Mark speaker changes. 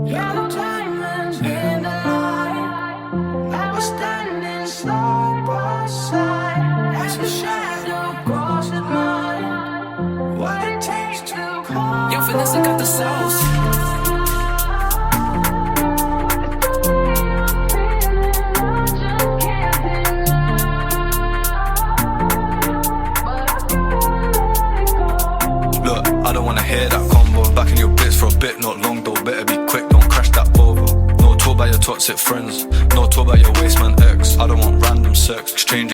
Speaker 1: Yellow diamonds in the light. Now we're standing side by side as the shadow crosses mine. What it takes to call.
Speaker 2: Yo, Vanessa got the sauce.
Speaker 3: Look, I don't wanna hear that combo. Back in your bits for a bit, not long though. Better be quick, don't crash that Volvo. No talk about your toxic friends, no talk about your waste man ex. I don't want random sex, exchange